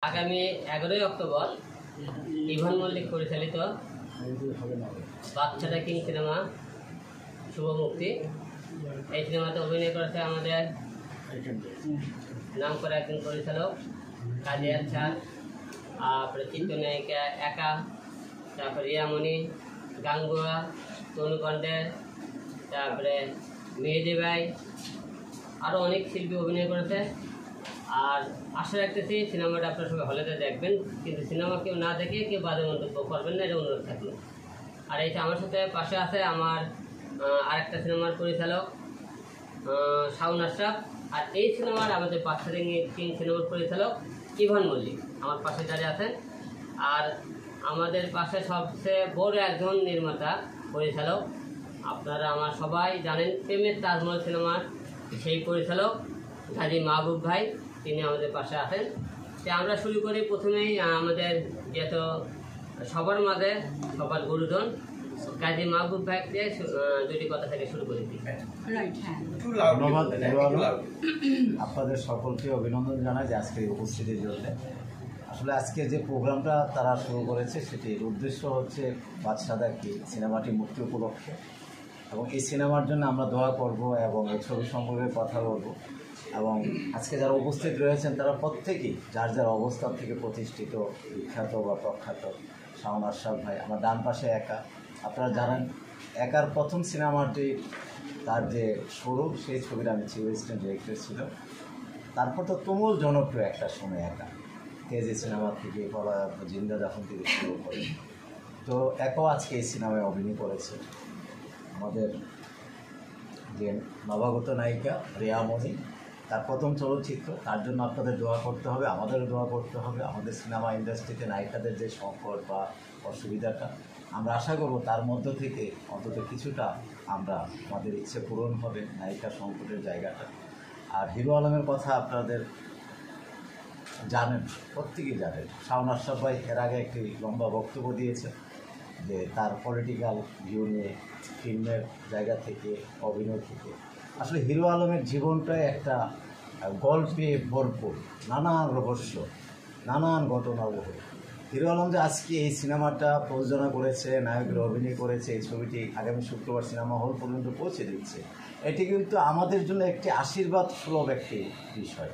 আগামী 11ই October Ivan Mallick পরিচালিত বাচ্চাটা কিং সিনেমা শুভ মুক্তি। এই সিনেমাতে অভিনয় করেছে আমাদের নাম করা একজন পরিচালক কাজী আচ্ছাদ, তারপরে চিত্রনায়িকা একা, তারপরে রিয়ামণি, গাঙ্গুয়া, তনু পান্ডে, তারপরে মেহেদি ভাই, আরও অনেক শিল্পী অভিনয় করেছে। আর আশা রাখতেছি সিনেমাটা আপনার সবাই হলেতে দেখবেন, কিন্তু সিনেমা কেউ না দেখে কেউ বাজে মন্তব্য করবেন না, এটা অনুরোধ থাকলো। আর এইটা আমার সাথে পাশে আছে আমার আরেকটা সিনেমার পরিচালক শাওন আশরাফ, আর এই সিনেমার আমাদের বাচ্চা কিং সিনেমার পরিচালক ইভান মল্লিক আমার পাশে দাঁড়িয়ে আছেন। আর আমাদের পাশে সবচেয়ে বড় একজন নির্মাতা পরিচালক, আপনারা আমার সবাই জানেন প্রেমের তাজমহল সিনেমার সেই পরিচালক গাজী মাহবুব ভাই, তিনি আমাদের পাশে আছেন। তো আমরা শুরু করি প্রথমেই আমাদের যেহেতু সবার মাঝে সবার গুরুজন গাজী মাহবুব ভাইকে দুটি কথা থেকে শুরু করে দিই। ধন্যবাদ। আপনাদের সকলকে অভিনন্দন জানাই যে আজকে উপস্থিতির জন্য। আসলে আজকে যে প্রোগ্রামটা তারা শুরু করেছে সেটির উদ্দেশ্য হচ্ছে বাদশাহ কি সিনেমাটি মুক্তি উপলক্ষে, এবং এই সিনেমার জন্য আমরা দোয়া করব এবং এই ছবি সম্পর্কে কথা বলবো। এবং আজকে যারা উপস্থিত রয়েছেন তারা প্রত্যেকেই যার যার অবস্থান থেকে প্রতিষ্ঠিত, বিখ্যাত বা প্রখ্যাত। শাওন আশরাফ ভাই আমার ডান পাশে একা, আপনারা জানেন একার প্রথম সিনেমাটি তার যে শুরু সেই ছবিটা আমি চিফ অ্যাসিস্ট্যান্ট ডিরেক্টর ছিল। তারপর তো তুমুল জনপ্রিয় একটা সময় একা তেজি সিনেমা থেকে বলা জিন্দা যখন থেকে শুরু করে, তো একাও আজকে এই সিনেমায় অভিনয় করেছে। আমাদের যে নবাগত নায়িকা রিয়ামণি, তার প্রথম চলচ্চিত্র, তার জন্য আপনাদের দোয়া করতে হবে, আমাদেরও দোয়া করতে হবে। আমাদের সিনেমা ইন্ডাস্ট্রিতে নায়িকাদের যে সংকট বা অসুবিধাটা, আমরা আশা করব তার মধ্য থেকে অন্তত কিছুটা আমরা আমাদের ইচ্ছে পূরণ হবে নায়িকা সংকটের জায়গাটা। আর হিরো আলমের কথা আপনাদের জানেন, প্রত্যেকেই জানেন। শাওন আশরাফ ভাই এর আগে একটি লম্বা বক্তব্য দিয়েছে যে তার পলিটিক্যাল ভিউ নিয়ে, ফিল্মের জায়গা থেকে, অভিনয় থেকে। আসলে হিরো আলমের জীবনটাই একটা গল্পে ভরপুর, নানান রহস্য, নানান ঘটনাবহ। হিরো আলম যে আজকে এই সিনেমাটা প্রযোজনা করেছে, নায়কের অভিনয় করেছে, এই ছবিটি আগামী শুক্রবার সিনেমা হল পর্যন্ত পৌঁছে দিচ্ছে, এটি কিন্তু আমাদের জন্য একটি আশীর্বাদ সুলভ একটি বিষয়।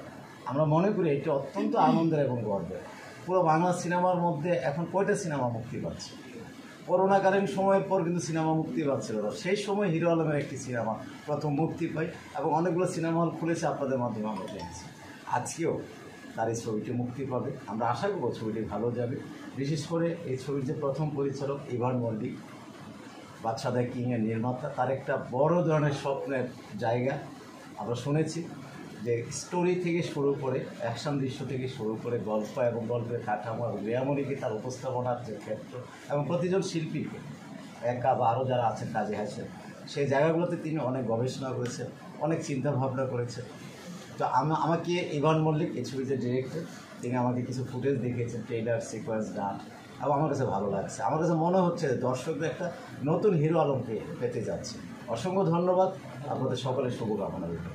আমরা মনে করি এটি অত্যন্ত আনন্দের এবং গর্বের। পুরো বাংলা সিনেমার মধ্যে এখন কয়টা সিনেমা মুক্তি পাচ্ছে? করোনাকালীন সময়ের পর কিন্তু সিনেমা মুক্তি পাচ্ছিল না, সেই সময় হিরো আলমের একটি সিনেমা প্রথম মুক্তি পাই এবং অনেকগুলো সিনেমা হল খুলেছে, আপনাদের মাধ্যমে আমরা জেনেছি। আজকেও তার এই ছবিটি মুক্তি পাবে, আমরা আশা করব ছবিটি ভালো যাবে। বিশেষ করে এই ছবির যে প্রথম পরিচালক ইভান মল্লিক, বাদশাহ কিংয়ের নির্মাতা, তার একটা বড় ধরনের স্বপ্নের জায়গা। আমরা শুনেছি যে স্টোরি থেকে শুরু করে অ্যাকশন দৃশ্য থেকে শুরু করে গল্প এবং গল্পের কাঠামো এবং রিয়ামণিকে তার উপস্থাপনার যে ক্ষেত্র এবং প্রতিজন শিল্পীকে একা বা আরও যারা আছেন কাজী হাসেন, সেই জায়গাগুলোতে তিনি অনেক গবেষণা করেছেন, অনেক চিন্তা ভাবনা করেছেন। তো আমাকে ইভান মল্লিক এই ছবির যে ডিরেক্টর, তিনি আমাকে কিছু ফুটেজ দেখিয়েছেন, ট্রেলার, সিকোয়েন্স, গান, এবং আমার কাছে ভালো লাগছে। আমার কাছে মনে হচ্ছে দর্শকদের একটা নতুন হিরো আলমকে পেতে যাচ্ছে। অসংখ্য ধন্যবাদ, আপনাদের সকলের শুভকামনা রইল।